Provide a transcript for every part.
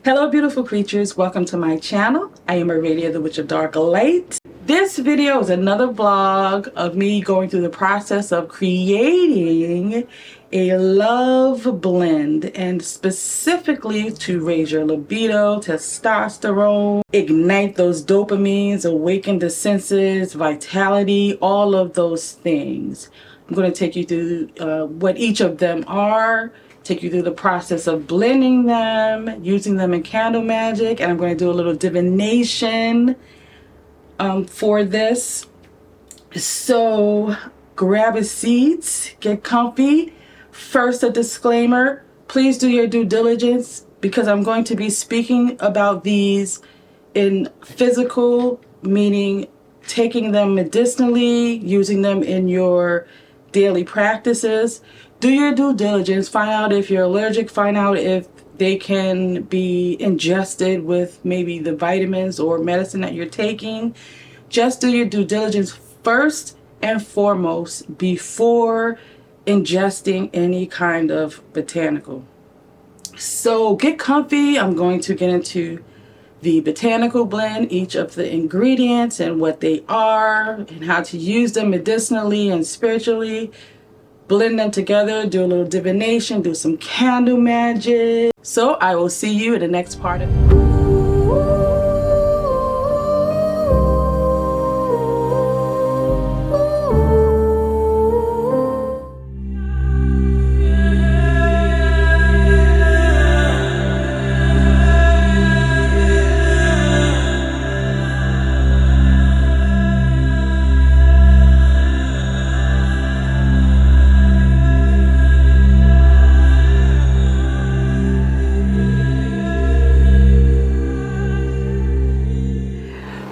Hello beautiful creatures, welcome to my channel. I am Aradia, the Witch of Dark Light. This video is another vlog of me going through the process of creating a love blend, and specifically to raise your libido, testosterone, ignite those dopamines, awaken the senses, vitality, all of those things. I'm going to take you through what each of them are, take you through the process of blending them, using them in candle magic, and I'm going to do a little divination for this. So grab a seat, get comfy. First, a disclaimer, please do your due diligence because I'm going to be speaking about these in physical, meaning taking them medicinally, using them in your daily practices. Do your due diligence, find out if you're allergic, find out if they can be ingested with maybe the vitamins or medicine that you're taking. Just do your due diligence first and foremost before ingesting any kind of botanical. So get comfy. I'm going to get into the botanical blend, each of the ingredients and what they are and how to use them medicinally and spiritually. Blend them together, do a little divination, do some candle magic. So I will see you in the next part of it.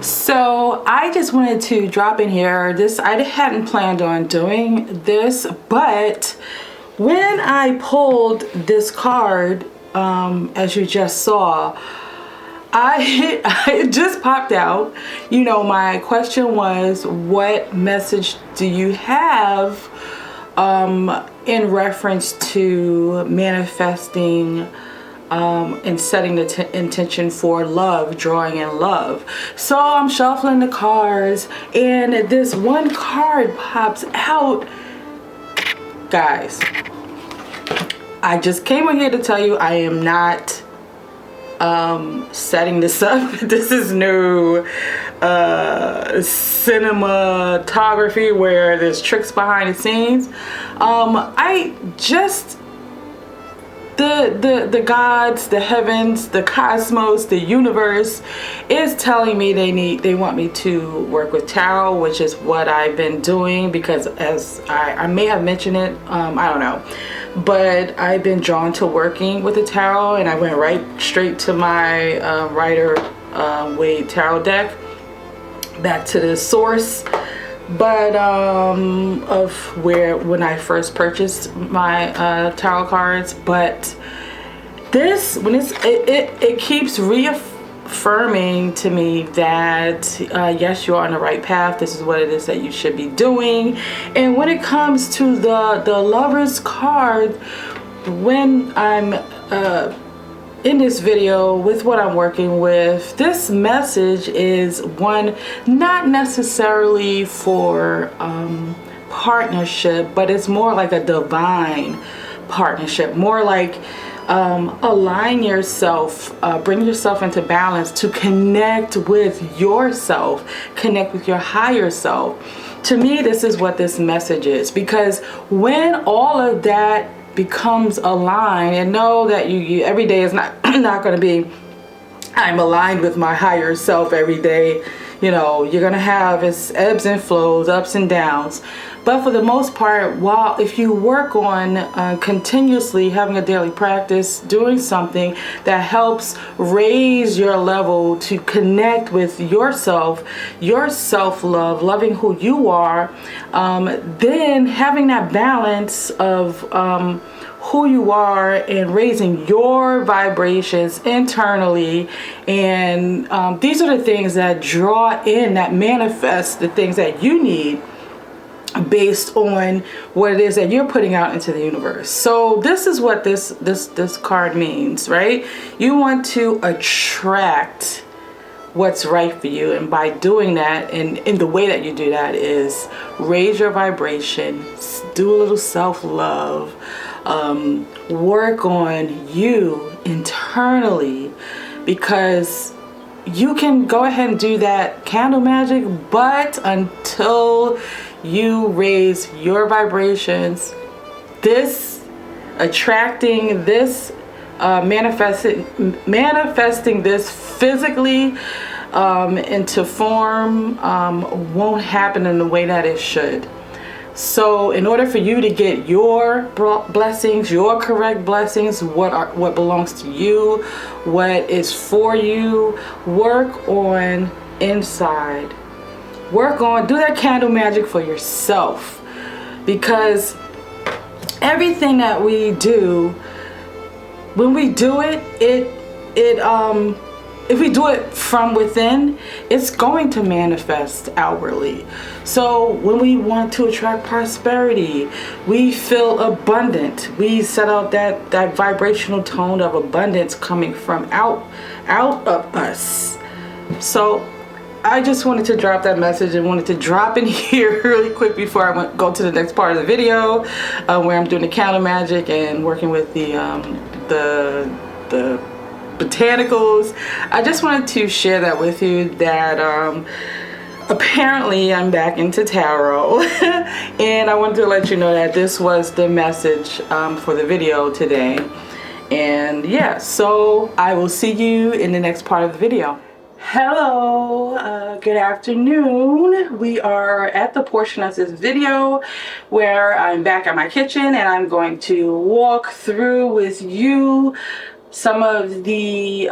So I just wanted to drop in here. I hadn't planned on doing this, but when I pulled this card, as you just saw, it just popped out. You know, my question was, what message do you have in reference to manifesting and setting the intention for love, drawing in love? So I'm shuffling the cards and this one card pops out. Guys, I just came in here to tell you I am not setting this up. This is new cinematography where there's tricks behind the scenes. The gods, the heavens, the cosmos, the universe is telling me they want me to work with tarot, which is what I've been doing because, as I may have mentioned it, I don't know, but I've been drawn to working with the tarot, and I went right straight to my Rider-Waite tarot deck, back to the source. But of when I first purchased my tarot cards. But it keeps reaffirming to me that yes, you're on the right path. This is what it is that you should be doing. And when it comes to the Lover's card, when I'm in this video with what I'm working with, this message is one not necessarily for partnership, but it's more like a divine partnership, more like align yourself, bring yourself into balance to connect with yourself, connect with your higher self. To me, this is what this message is, because when all of that becomes aligned, and know that you every day is not going to be I'm aligned with my higher self every day. You know, you're going to have its ebbs and flows, ups and downs, but for the most part, if you work on continuously having a daily practice, doing something that helps raise your level to connect with yourself, your self-love, loving who you are, then having that balance of who you are and raising your vibrations internally, and these are the things that draw in, that manifest the things that you need based on what it is that you're putting out into the universe. So this is what this card means, right? You want to attract what's right for you, and by doing that, and in the way that you do that is raise your vibration, do a little self-love, work on you internally, because you can go ahead and do that candle magic, but until you raise your vibrations, this attracting this, manifesting this physically into form won't happen in the way that it should. So in order for you to get your blessings, your correct blessings, what belongs to you, what is for you, work on inside. Work on, do that candle magic for yourself, because everything that we do, when we do it, if we do it from within, it's going to manifest outwardly. So when we want to attract prosperity, we feel abundant. We set out that vibrational tone of abundance coming from out of us. So I just wanted to drop that message and wanted to drop in here really quick before I go to the next part of the video, where I'm doing the candle magic and working with the botanicals. I just wanted to share that with you, that apparently I'm back into tarot and I wanted to let you know that this was the message for the video today. And yeah, so I will see you in the next part of the video. Hello, good afternoon. We are at the portion of this video where I'm back at my kitchen and I'm going to walk through with you some of the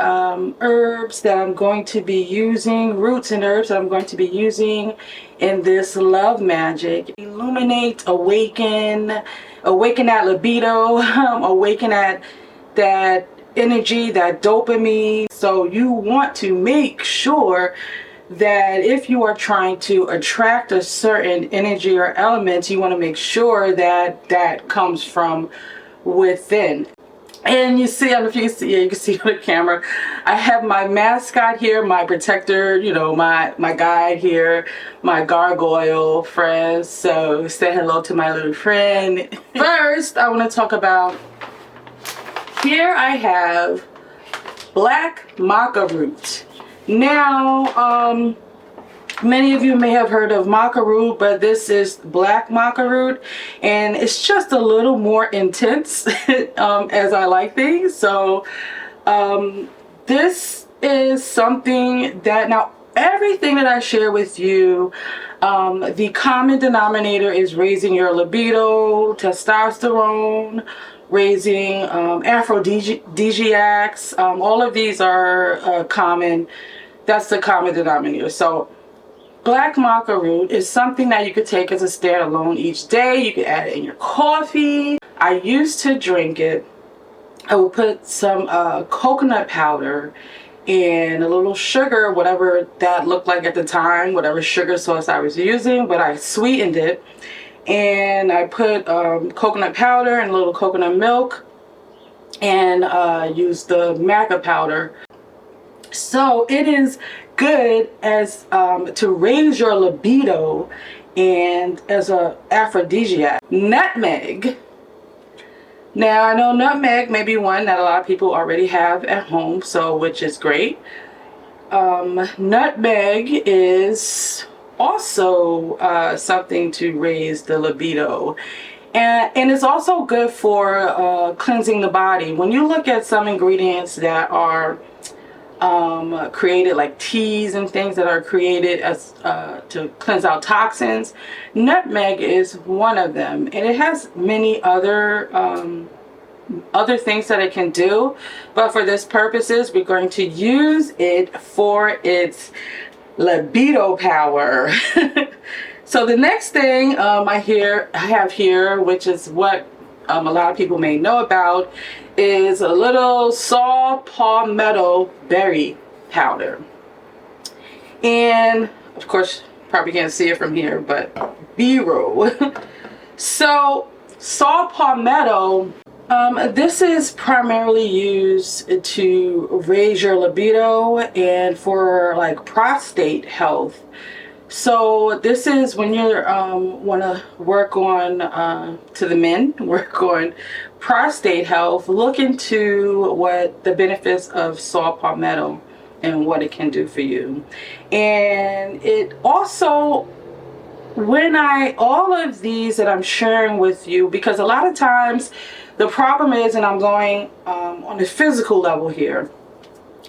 herbs that I'm going to be using, roots and herbs that I'm going to be using in this love magic. Illuminate, awaken that libido, awaken that energy, that dopamine. So you want to make sure that if you are trying to attract a certain energy or element, you want to make sure that that comes from within. And you see, I don't know if you can see, yeah, you can see on the camera, I have my mascot here, my protector, you know, my guide here, my gargoyle friend. So say hello to my little friend. First, I want to talk about, here I have black maca root. Now, many of you may have heard of maca root, but this is black maca root, and it's just a little more intense as I like things. So this is something that, now everything that I share with you, the common denominator is raising your libido, testosterone, raising aphrodisiacs. All of these are common. That's the common denominator. So black maca root is something that you could take as a standalone each day. You could add it in your coffee. I used to drink it. I would put some coconut powder and a little sugar, whatever that looked like at the time, whatever sugar source I was using, but I sweetened it. And I put coconut powder and a little coconut milk, and used the maca powder. So it is good as to raise your libido and as a aphrodisiac. Nutmeg. Now I know nutmeg may be one that a lot of people already have at home, so which is great. Nutmeg is also something to raise the libido, and it's also good for cleansing the body. When you look at some ingredients that are created, like teas and things that are created as to cleanse out toxins, nutmeg is one of them, and it has many other things that it can do, but for this purposes we're going to use it for its libido power. So the next thing I have here, which is what a lot of people may know about, is a little saw palmetto berry powder. And of course Probably can't see it from here, but B-roll. So saw palmetto, this is primarily used to raise your libido and for like prostate health. So this is when you're want to work on to the men, work on prostate health. Look into what the benefits of saw palmetto and what it can do for you. And it also, all of these that I'm sharing with you, because a lot of times the problem is, and I'm going on the physical level here,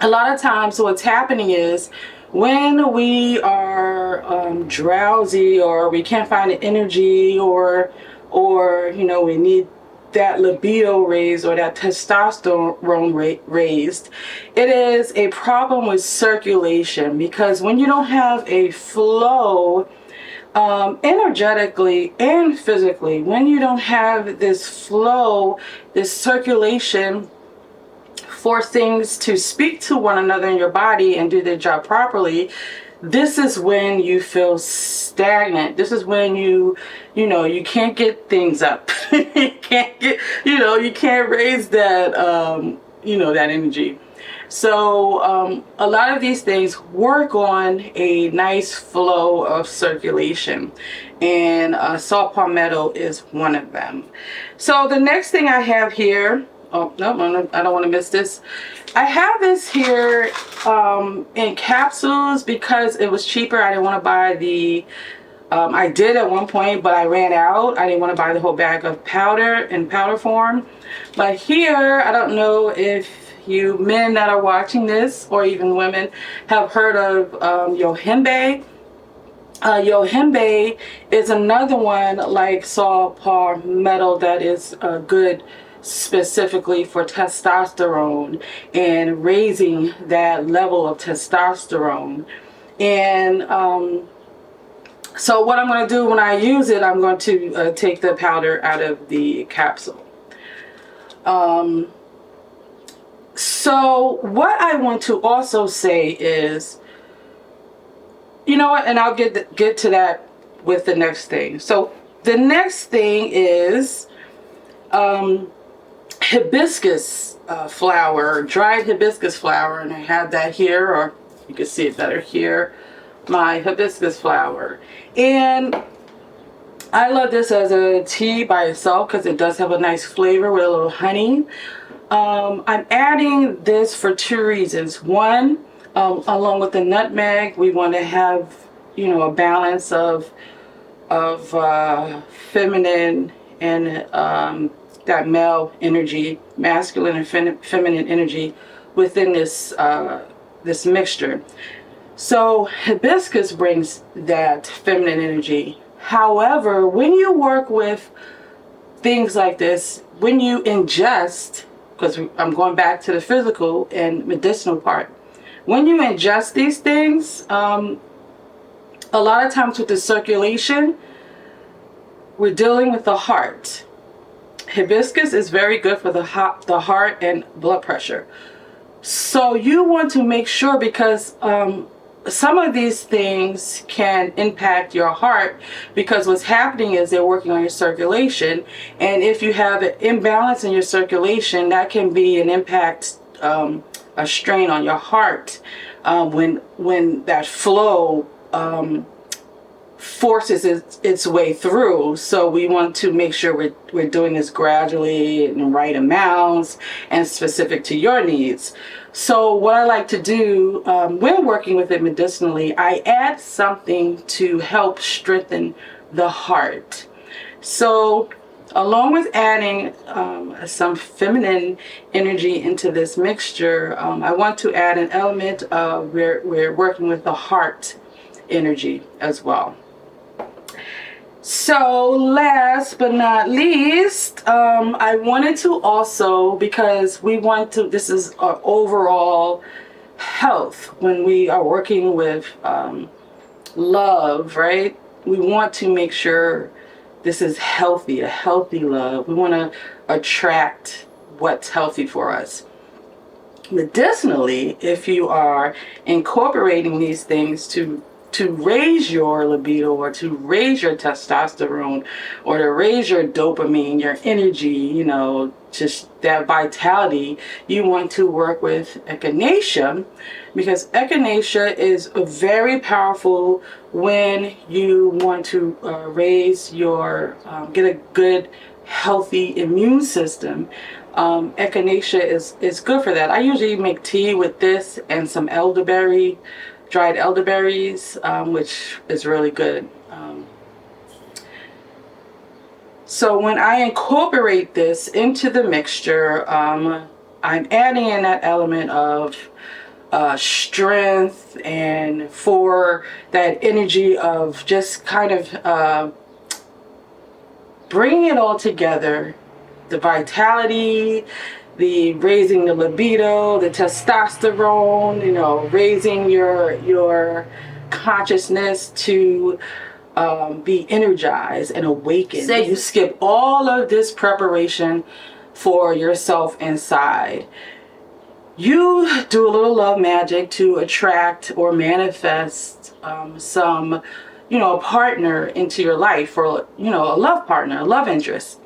a lot of times what's happening is when we are drowsy, or we can't find the energy, or you know, we need that libido raised or that testosterone raised, it is a problem with circulation. Because when you don't have a flow energetically and physically, when you don't have this flow, this circulation for things to speak to one another in your body and do their job properly, this is when you feel stagnant. This is when you know, you can't get things up. You can't get, you can't raise that, that energy. So a lot of these things work on a nice flow of circulation, and saw palmetto is one of them. So the next thing I have here, oh no, I don't want to miss this. I have this here in capsules because it was cheaper. I didn't want to buy the I did at one point, but I ran out. I didn't want to buy the whole bag of powder in powder form. But here, I don't know if you men that are watching this, or even women, have heard of yohimbe. Yohimbe is another one like saw palmetto that is good specifically for testosterone and raising that level of testosterone. And so what I'm going to do when I use it, I'm going to take the powder out of the capsule. So what I want to also say is, you know what, and I'll get to that with the next thing. So the next thing is hibiscus flower, dried hibiscus flower, and I have that here, or you can see it better here, my hibiscus flower. And I love this as a tea by itself because it does have a nice flavor with a little honey. I'm adding this for two reasons. One, along with the nutmeg, we want to have, a balance of feminine and that male energy, masculine and feminine energy within this this mixture. So hibiscus brings that feminine energy. However, when you work with things like this, when you ingest, because I'm going back to the physical and medicinal part, when you ingest these things, a lot of times with the circulation, we're dealing with the heart. Hibiscus is very good for the heart and blood pressure. So you want to make sure, because some of these things can impact your heart, because what's happening is they're working on your circulation, and if you have an imbalance in your circulation, that can be an impact, a strain on your heart when that flow forces its way through. So we want to make sure we're doing this gradually in right amounts and specific to your needs. So what I like to do when working with it medicinally, I add something to help strengthen the heart. So along with adding some feminine energy into this mixture, I want to add an element of we're working with the heart energy as well. So last but not least, I wanted to also, because this is our overall health when we are working with love, right? We want to make sure this is healthy, a healthy love. We want to attract what's healthy for us. Medicinally, if you are incorporating these things to to raise your libido, or to raise your testosterone, or to raise your dopamine, your energy, you know, just that vitality, you want to work with echinacea, because echinacea is very powerful when you want to raise your, get a good, healthy immune system. Echinacea is good for that. I usually make tea with this and some elderberry, dried elderberries, which is really good. So when I incorporate this into the mixture, I'm adding in that element of strength, and for that energy of just kind of bringing it all together, the vitality, the raising the libido, the testosterone, you know, raising your consciousness to be energized and awakened. Say you skip all of this preparation for yourself inside. You do a little love magic to attract or manifest some, you know, a partner into your life, or, you know, a love partner, a love interest.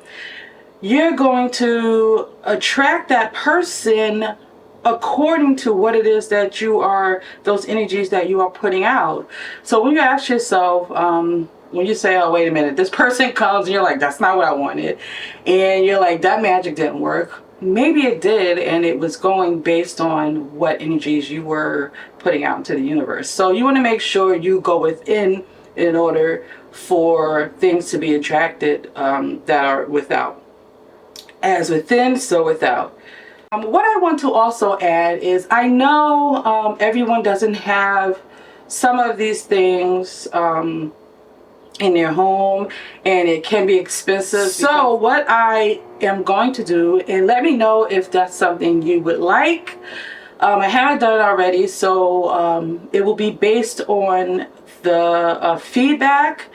You're going to attract that person according to what it is that you are, those energies that you are putting out. So when you ask yourself, when you say, oh, wait a minute, this person comes and you're like, that's not what I wanted, and you're like, that magic didn't work. Maybe it did, and it was going based on what energies you were putting out into the universe. So you want to make sure you go within in order for things to be attracted that are without. As within, so without. What I want to also add is, I know everyone doesn't have some of these things in their home, and it can be expensive. So what I am going to do, and let me know if that's something you would like. I haven't done it already, so it will be based on the feedback.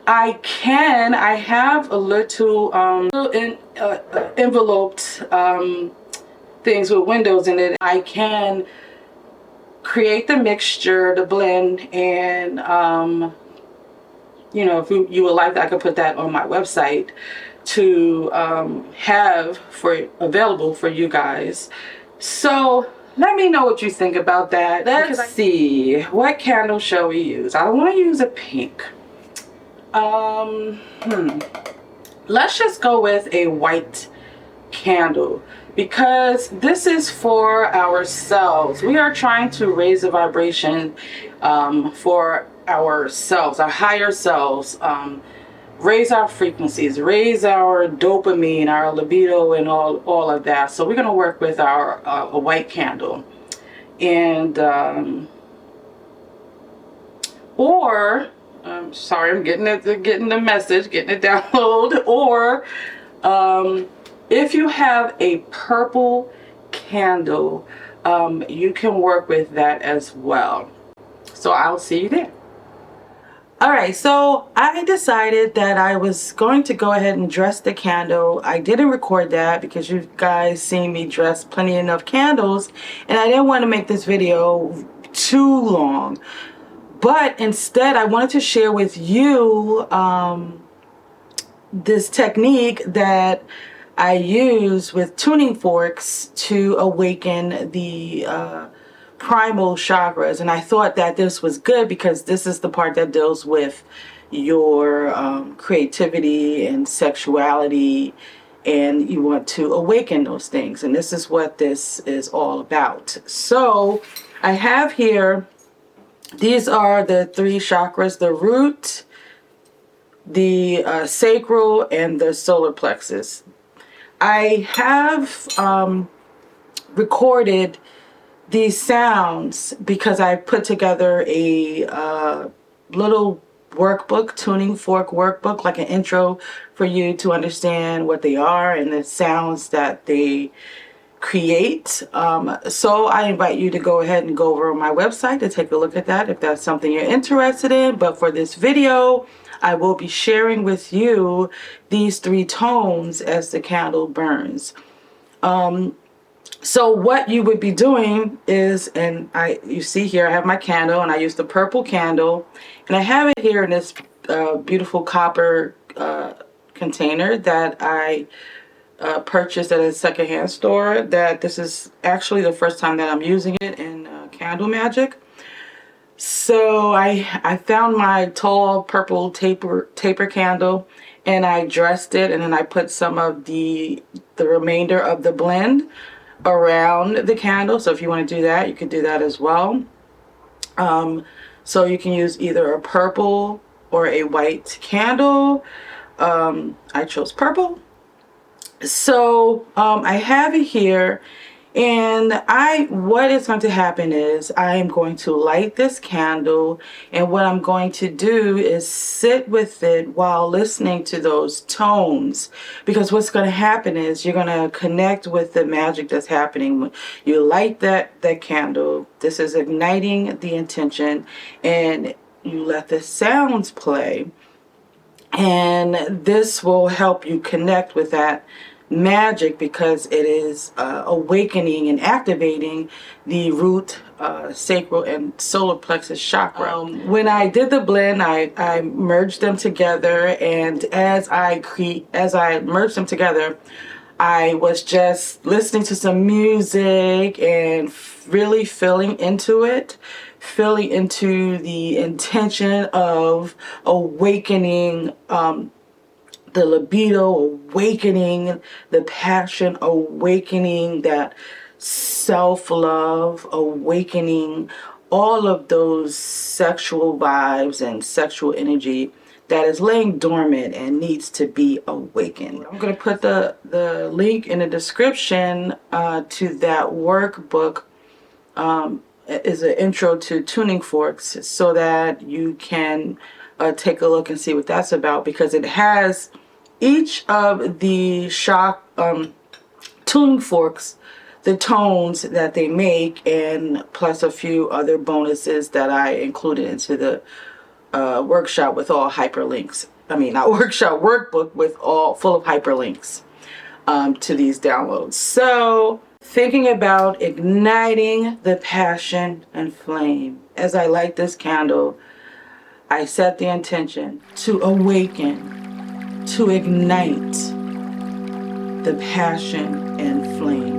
I have a little enveloped things with windows in it. I can create the mixture, the blend, and you know, if you would like that, I could put that on my website to have available for you guys. So let me know what you think about that. Let's see, what candle shall we use? I don't want to use a pink. Let's just go with a white candle, because this is for ourselves. We are trying to raise the vibration for ourselves, our higher selves, raise our frequencies, raise our dopamine, our libido, and all of that. So we're going to work with our a white candle, and sorry, I'm getting the message, getting it download. Or if you have a purple candle, you can work with that as well. So I'll see you there. Alright, so I decided that I was going to go ahead and dress the candle. I didn't record that because you guys seen me dress plenty enough candles, and I didn't want to make this video too long. But instead, I wanted to share with you this technique that I use with tuning forks to awaken the primal chakras. And I thought that this was good because this is the part that deals with your creativity and sexuality, and you want to awaken those things. And this is what this is all about. So I have here, these are the three chakras: the root, the sacral, and the solar plexus. I have recorded these sounds because I put together a little workbook, tuning fork workbook, like an intro for you to understand what they are and the sounds that they create. So I invite you to go ahead and go over on my website to take a look at that if that's something you're interested in. But for this video, I will be sharing with you these three tones as the candle burns. So what you would be doing is, and you see here I have my candle, and I use the purple candle, and I have it here in this beautiful copper container that I purchased at a secondhand store. That this is actually the first time that I'm using it in Candle Magic. So I found my tall purple taper candle, and I dressed it, and then I put some of the remainder of the blend around the candle. So if you want to do that, you can do that as well. So you can use either a purple or a white candle. I chose purple. So I have it here, and what is going to happen is I am going to light this candle, and what I'm going to do is sit with it while listening to those tones, because what's going to happen is you're going to connect with the magic that's happening when you light that candle. This is igniting the intention, and you let the sounds play, and this will help you connect with that magic, because it is awakening and activating the root, sacral, and solar plexus chakra. When I did the blend, I merged them together, and as I merged them together, I was just listening to some music and really feeling into it, feeling into the intention of awakening the libido, awakening the passion, awakening that self-love, awakening all of those sexual vibes and sexual energy that is laying dormant and needs to be awakened. I'm going to put the link in the description to that workbook. Is an intro to tuning forks, so that you can take a look and see what that's about, because it has each of the tuning forks, the tones that they make, and plus a few other bonuses that I included into the workshop with all hyperlinks. I mean, not workshop, workbook with all full of hyperlinks to these downloads. So thinking about igniting the passion and flame, as I light this candle, I set the intention to awaken, to ignite the passion and flame.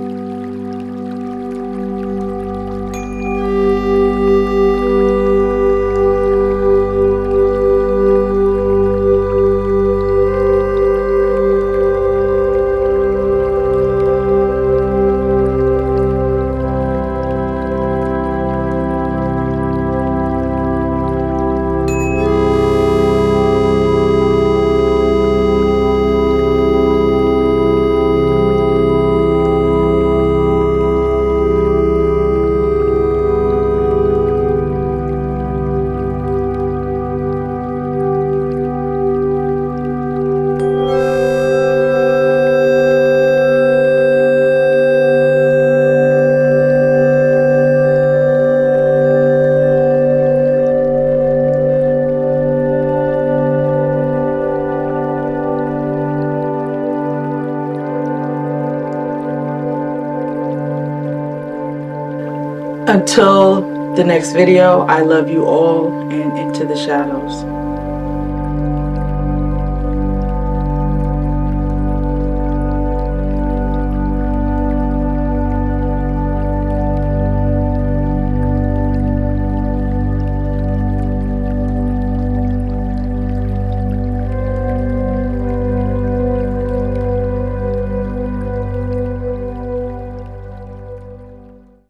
Until the next video, I love you all, and into the shadows.